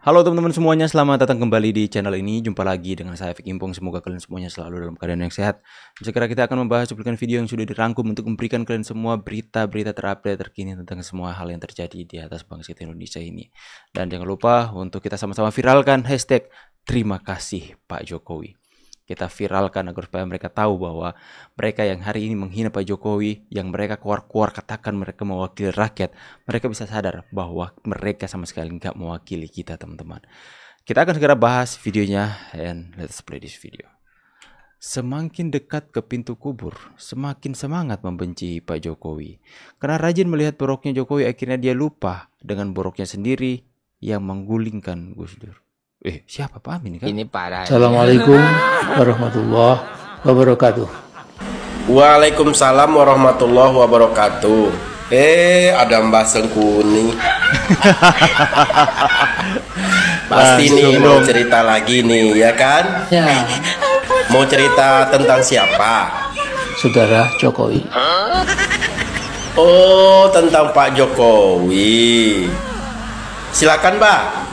Halo teman-teman semuanya, selamat datang kembali di channel ini. Jumpa lagi dengan saya Fik Impong. Semoga kalian semuanya selalu dalam keadaan yang sehat. Sekarang kita akan membahas cuplikan video yang sudah dirangkum untuk memberikan kalian semua berita-berita terupdate terkini tentang semua hal yang terjadi di atas bangsa Indonesia ini. Dan jangan lupa untuk kita sama-sama viralkan hashtag terima kasih Pak Jokowi. Kita viralkan agar supaya mereka tahu bahwa mereka yang hari ini menghina Pak Jokowi, yang mereka keluar-keluar katakan mereka mewakili rakyat, mereka bisa sadar bahwa mereka sama sekali nggak mewakili kita, teman-teman. Kita akan segera bahas videonya, and let's play this video. Semakin dekat ke pintu kubur, semakin semangat membenci Pak Jokowi. Karena rajin melihat boroknya Jokowi, akhirnya dia lupa dengan boroknya sendiri yang menggulingkan Gus Dur. Siapa Pak Amin kan? Ini parah. Assalamualaikum warahmatullahi wabarakatuh. Waalaikumsalam warahmatullahi wabarakatuh. Ada Mbah Sengkuni. Pasti nih mau cerita lagi nih, ya kan? Ya, Mau cerita tentang siapa? Saudara Jokowi. Oh, tentang Pak Jokowi. Silakan, Mbak.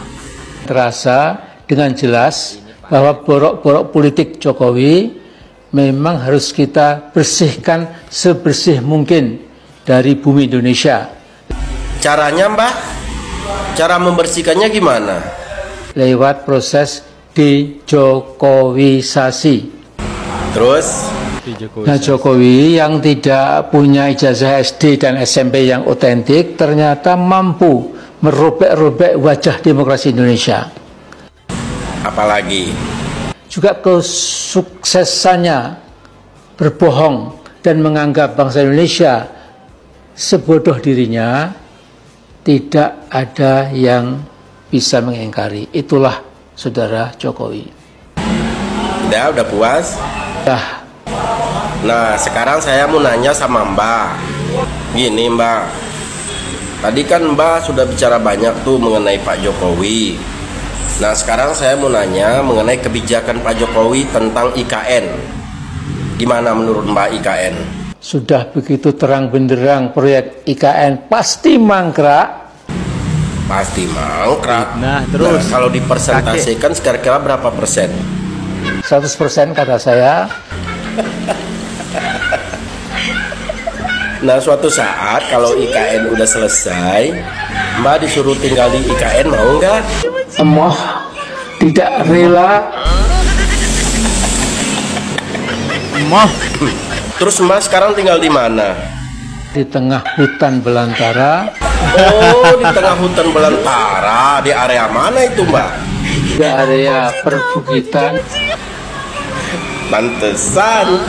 Terasa dengan jelas bahwa borok-borok politik Jokowi memang harus kita bersihkan sebersih mungkin dari bumi Indonesia. Caranya, Mbak? Cara membersihkannya gimana? Lewat proses dejokowisasi. Terus? Nah, Jokowi yang tidak punya ijazah SD dan SMP yang otentik ternyata mampu merobek-robek wajah demokrasi Indonesia. Apalagi? Juga kesuksesannya berbohong dan menganggap bangsa Indonesia sebodoh dirinya, tidak ada yang bisa mengingkari. Itulah saudara Jokowi. Udah puas? Nah, sekarang saya mau nanya sama Mbak. Gini, Mbak. Tadi kan Mbak sudah bicara banyak tuh mengenai Pak Jokowi. Nah, sekarang saya mau nanya mengenai kebijakan Pak Jokowi tentang IKN. Gimana menurut Mbak IKN? Sudah begitu terang benderang proyek IKN pasti mangkrak. Pasti mangkrak. Nah, terus kalau dipersentasikan kira-kira berapa persen? 100% kata saya. Nah, suatu saat kalau IKN udah selesai, Mbak disuruh tinggal di IKN, mau nggak? Emoh tidak rela. Terus Mbak sekarang tinggal di mana? Di tengah hutan belantara. Oh, di tengah hutan belantara. Di area mana itu, Mbak? Di area perbukitan. Pantesan.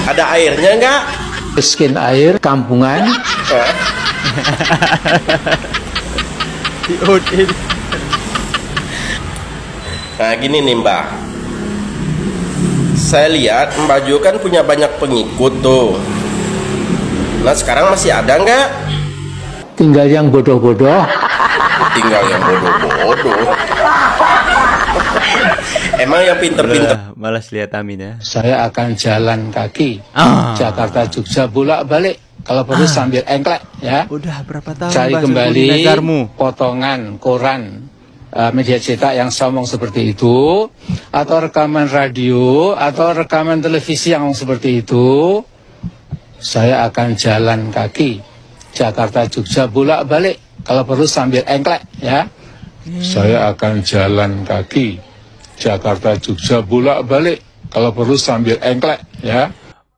Ada airnya nggak? Miskin air, kampungan. Nah, gini nih, Mbak. Saya lihat Mbak Jo kan punya banyak pengikut tuh. Nah, sekarang masih ada nggak? Tinggal yang bodoh-bodoh. Tinggal yang bodoh-bodoh. Emang yang pinter-pinter. Malas lihat Amin ya. Saya akan jalan kaki Jakarta Jogja bolak-balik. Kalau perlu sambil engklek ya. Udah berapa tahun Cari Mbak kembali Sengkuni nazarmu? potongan koran media cetak yang sombong seperti itu, atau rekaman radio, atau rekaman televisi yang seperti itu. Saya akan jalan kaki Jakarta Jogja bolak-balik. Kalau perlu sambil engklek ya. Saya akan jalan kaki Jakarta Jogja bolak-balik. Kalau perlu sambil engklek ya.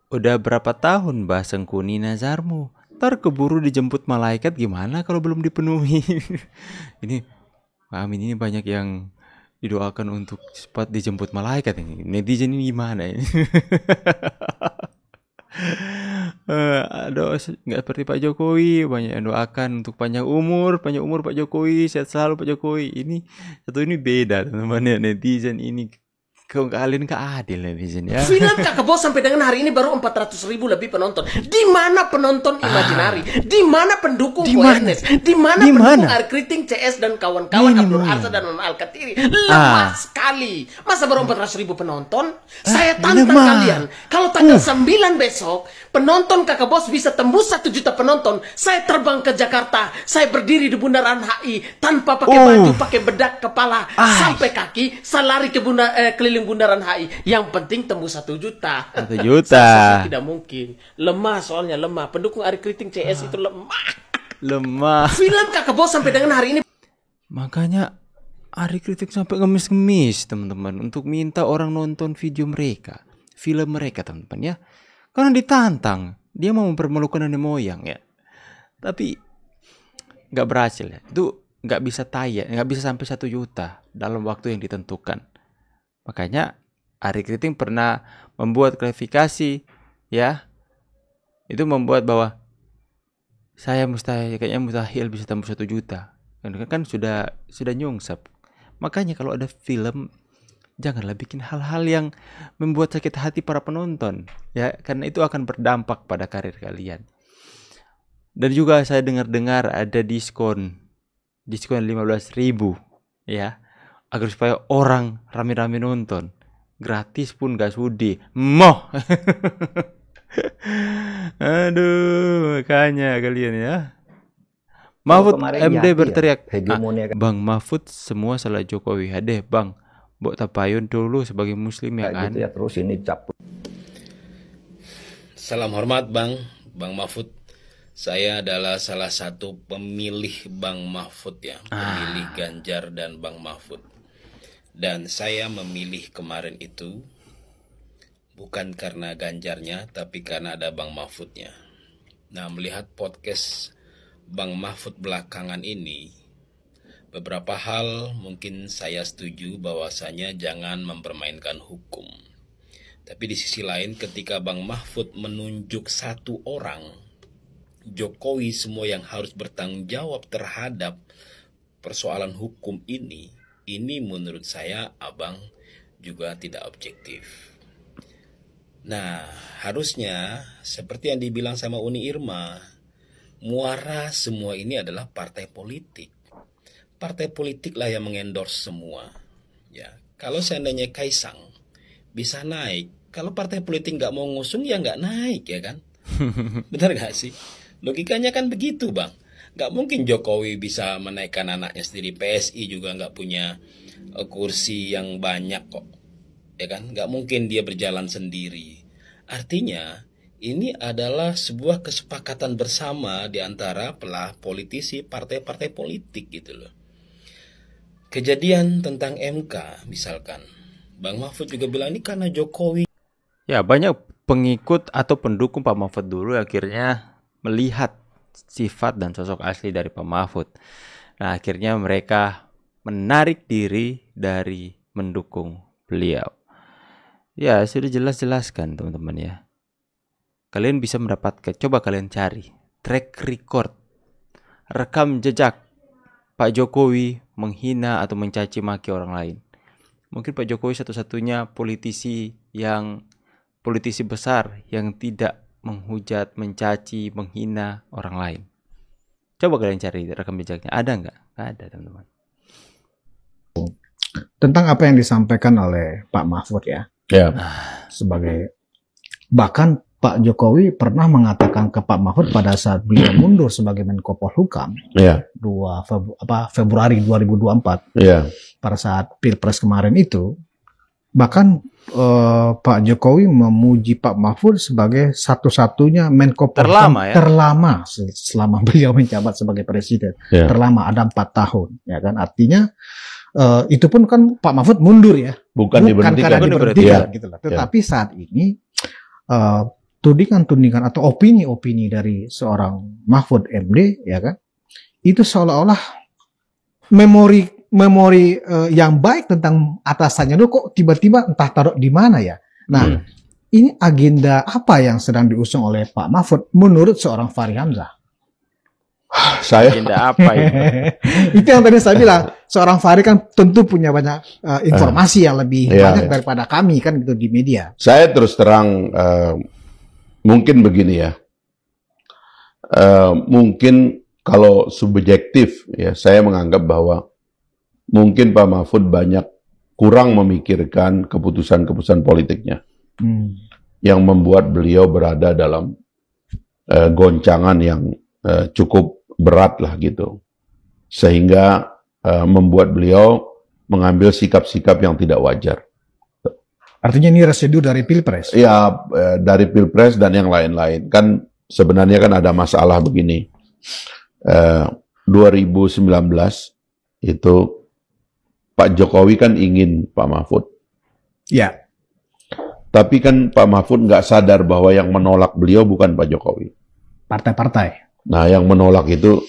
Udah berapa tahun Mbah Sengkuni nazarmu? Ntar keburu dijemput malaikat gimana kalau belum dipenuhi? Ini Pak Amin ini banyak yang didoakan untuk cepat dijemput malaikat ini. Netizen ini gimana ini? Aduh, nggak seperti Pak Jokowi, banyak yang doakan untuk panjang umur Pak Jokowi, sehat selalu Pak Jokowi. Ini satu ini beda teman-teman ya, netizen ini Kalian keadil ya di sini ya. Film Kakak Bos sampai dengan hari ini baru 400.000 lebih penonton. Di mana penonton Imaginary? Di mana pendukung PNS? Di mana pendukung Ari Kriting, CS dan kawan-kawan, Abdul Arsa dan Nona Alkatiri? Lemah sekali. Masa baru 400.000 penonton? Saya tantang kalian. Kalau tanggal 9 besok penonton Kakak Bos bisa tembus 1 juta penonton, saya terbang ke Jakarta. Saya berdiri di bundaran HI tanpa pakai baju, pakai bedak kepala sampai kaki. Saya lari ke keliling bundaran HI. Yang penting tembus 1 juta. 1 juta. Saya tidak mungkin. Lemah soalnya, lemah. Pendukung Ari Kriting CS itu lemah. Lemah. Film Kakak Bos sampai dengan hari ini. Makanya Ari Kriting sampai ngemis-ngemis teman-teman untuk minta orang nonton video mereka, film mereka teman-teman ya. Karena ditantang, dia mau mempermalukan nenek moyang ya. Tapi nggak berhasil ya. Itu nggak bisa tayang, nggak bisa sampai 1 juta dalam waktu yang ditentukan. Makanya Ari Kriting pernah membuat klarifikasi ya. Itu membuat bahwa saya mustahil bisa tembus 1 juta. Kan sudah nyungsep. Makanya kalau ada film, janganlah bikin hal-hal yang membuat sakit hati para penonton ya, karena itu akan berdampak pada karir kalian. Dan juga saya dengar ada diskon 15.000 ya, agar supaya orang rame-rame nonton. Gratis pun gak sudi. Moh. Aduh, makanya kalian ya. Mahfud MD berteriak, Bang Mahfud semua salah Jokowi. Hadeh Bang, Bok Tapayun dulu sebagai muslim ya kan. Gitu ya, terus ini cap. Salam hormat Bang Mahfud. Saya adalah salah satu pemilih Bang Mahfud ya, pemilih Ganjar dan Bang Mahfud. Dan saya memilih kemarin itu bukan karena Ganjarnya, tapi karena ada Bang Mahfudnya. Nah, melihat podcast Bang Mahfud belakangan ini, beberapa hal mungkin saya setuju bahwasanya jangan mempermainkan hukum. Tapi di sisi lain ketika Bang Mahfud menunjuk satu orang, Jokowi semua yang harus bertanggung jawab terhadap persoalan hukum ini menurut saya Abang juga tidak objektif. Nah, harusnya seperti yang dibilang sama Uni Irma, muara semua ini adalah partai politik. Partai politik lah yang mengendorse semua. Ya, kalau seandainya Kaisang bisa naik, kalau partai politik nggak mau ngusung ya nggak naik ya kan? Benar nggak sih? Logikanya kan begitu Bang. Nggak mungkin Jokowi bisa menaikkan anaknya sendiri. PSI juga nggak punya kursi yang banyak kok, ya kan? Nggak mungkin dia berjalan sendiri. Artinya ini adalah sebuah kesepakatan bersama di antara politisi partai-partai politik gitu loh. Kejadian tentang MK misalkan, Bang Mahfud juga bilang ini karena Jokowi. Ya, banyak pengikut atau pendukung Pak Mahfud dulu akhirnya melihat sifat dan sosok asli dari Pak Mahfud. Nah, akhirnya mereka menarik diri dari mendukung beliau. Ya, sudah jelas-jelaskan teman-teman ya. Kalian bisa mendapatkan, coba kalian cari track record, rekam jejak Pak Jokowi menghina atau mencaci maki orang lain. Mungkin Pak Jokowi satu-satunya politisi besar yang tidak menghujat, mencaci, menghina orang lain. Coba kalian cari rekam jejaknya, ada nggak? Nggak ada teman-teman. Tentang apa yang disampaikan oleh Pak Mahfud ya, sebagai bahkan Pak Jokowi pernah mengatakan ke Pak Mahfud pada saat beliau mundur sebagai Menko Polhukam, Februari 2024, pada saat Pilpres kemarin itu, bahkan Pak Jokowi memuji Pak Mahfud sebagai satu-satunya Menko Polhukam terlama selama beliau menjabat sebagai presiden, terlama ada 4 tahun, ya kan? Artinya itu pun kan Pak Mahfud mundur ya, bukan karena diberhentikan gitu lah. Tetapi saat ini tudingan-tudingan atau opini-opini dari seorang Mahfud MD ya kan, itu seolah-olah memori yang baik tentang atasannya itu kok tiba-tiba entah taruh di mana ya. Nah, ini agenda apa yang sedang diusung oleh Pak Mahfud menurut seorang Fahri Hamzah? Saya agenda apa ini? Itu yang tadi saya bilang, seorang Fahri kan tentu punya banyak informasi yang lebih banyak daripada kami kan gitu di media. Saya terus terang mungkin begini ya, mungkin kalau subjektif ya, saya menganggap bahwa mungkin Pak Mahfud banyak kurang memikirkan keputusan-keputusan politiknya yang membuat beliau berada dalam goncangan yang cukup berat lah gitu, sehingga membuat beliau mengambil sikap-sikap yang tidak wajar. Artinya ini residu dari Pilpres? Ya, dari Pilpres dan yang lain-lain. Kan sebenarnya kan ada masalah begini. 2019 itu Pak Jokowi kan ingin Pak Mahfud. Ya. Tapi kan Pak Mahfud nggak sadar bahwa yang menolak beliau bukan Pak Jokowi. Partai-partai. Nah, yang menolak itu,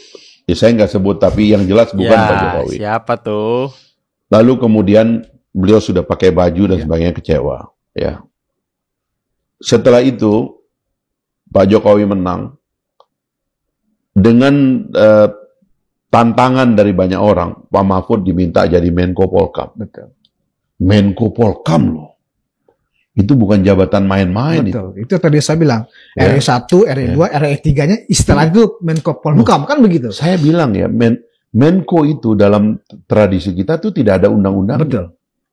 ya saya nggak sebut, tapi yang jelas bukan Pak Jokowi. Siapa tuh? Lalu kemudian beliau sudah pakai baju dan sebagainya, kecewa. Ya. Setelah itu, Pak Jokowi menang dengan tantangan dari banyak orang. Pak Mahfud diminta jadi Menko Polkam. Betul. Menko Polkam loh. Itu bukan jabatan main-main. Betul. Itu tadi saya bilang. RE1, RE2, RE3-nya istilah itu Menko Polhukam, kan begitu? Saya bilang ya, Menko itu dalam tradisi kita tuh tidak ada undang-undang. Betul.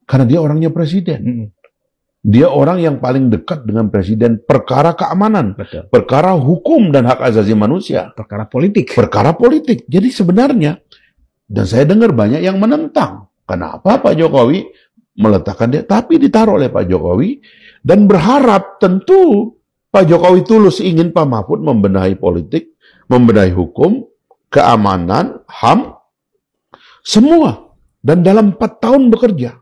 Karena dia orangnya presiden. Dia orang yang paling dekat dengan presiden perkara keamanan. Betul. Perkara hukum dan hak asasi manusia. Perkara politik. Perkara politik. Jadi sebenarnya, dan saya dengar banyak yang menentang. Kenapa Pak Jokowi meletakkan dia? Tapi ditaruh oleh Pak Jokowi dan berharap tentu Pak Jokowi tulus ingin Pak Mahfud membenahi politik, membenahi hukum, keamanan, HAM, semua. Dan dalam 4 tahun bekerja,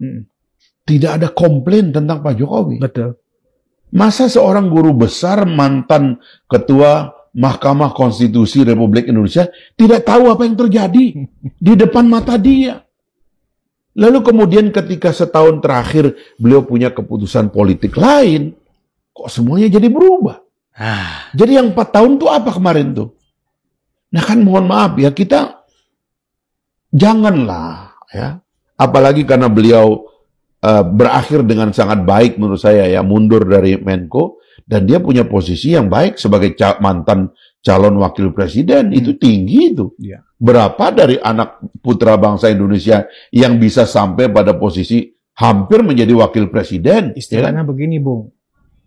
tidak ada komplain tentang Pak Jokowi. Betul. Masa seorang guru besar, mantan ketua Mahkamah Konstitusi Republik Indonesia tidak tahu apa yang terjadi di depan mata dia? Lalu kemudian ketika setahun terakhir beliau punya keputusan politik lain, kok semuanya jadi berubah? Jadi yang 4 tahun itu apa kemarin tuh? Nah kan mohon maaf ya, kita janganlah ya. Apalagi karena beliau berakhir dengan sangat baik menurut saya ya, mundur dari Menko, dan dia punya posisi yang baik sebagai mantan calon wakil presiden, itu tinggi itu. Ya. Berapa dari anak putra bangsa Indonesia yang bisa sampai pada posisi hampir menjadi wakil presiden? Istilahnya begini, Bung.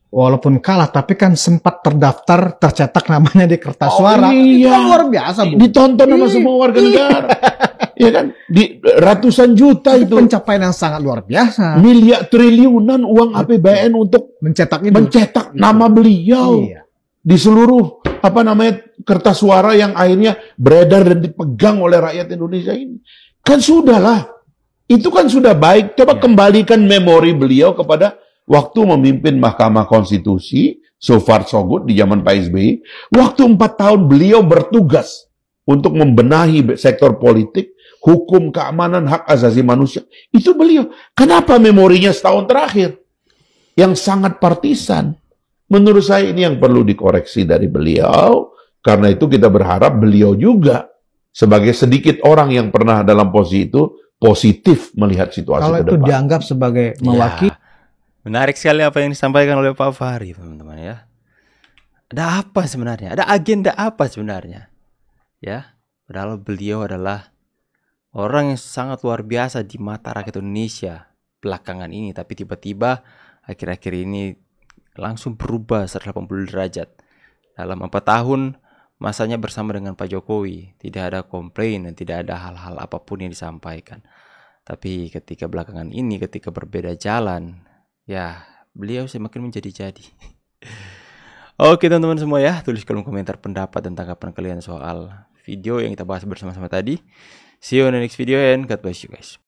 Walaupun kalah, tapi kan sempat terdaftar, tercetak namanya di kertas suara. Iya. Itu luar biasa, Bung. Ditonton sama semua warga negara. Ya kan? Di ratusan juta itu. Pencapaian yang sangat luar biasa. Miliar triliunan uang APBN untuk mencetak nama beliau. Iya. Di seluruh kertas suara yang akhirnya beredar dan dipegang oleh rakyat Indonesia ini. Kan sudahlah. Itu kan sudah baik. Coba kembalikan memori beliau kepada waktu memimpin Mahkamah Konstitusi, so far so good di zaman Pak SBY. Waktu 4 tahun beliau bertugas untuk membenahi sektor politik, hukum, keamanan, hak asasi manusia. Itu beliau. Kenapa memorinya setahun terakhir? Yang sangat partisan. Menurut saya ini yang perlu dikoreksi dari beliau. Karena itu kita berharap beliau juga sebagai sedikit orang yang pernah dalam posisi itu positif melihat situasi kalau ke depan. Kalau itu dianggap sebagai mewakili. Menarik sekali apa yang disampaikan oleh Pak Fahri, teman-teman ya. Ada apa sebenarnya? Ada agenda apa sebenarnya? Ya, padahal beliau adalah orang yang sangat luar biasa di mata rakyat Indonesia belakangan ini, tapi tiba-tiba akhir-akhir ini langsung berubah 180 derajat. Dalam 4 tahun masanya bersama dengan Pak Jokowi, tidak ada komplain dan tidak ada hal-hal apapun yang disampaikan. Tapi ketika belakangan ini, ketika berbeda jalan, ya beliau semakin menjadi-jadi. Oke teman-teman semua ya, tulis kolom komentar pendapat dan tanggapan kalian soal video yang kita bahas bersama-sama tadi. See you in the next video and God bless you guys.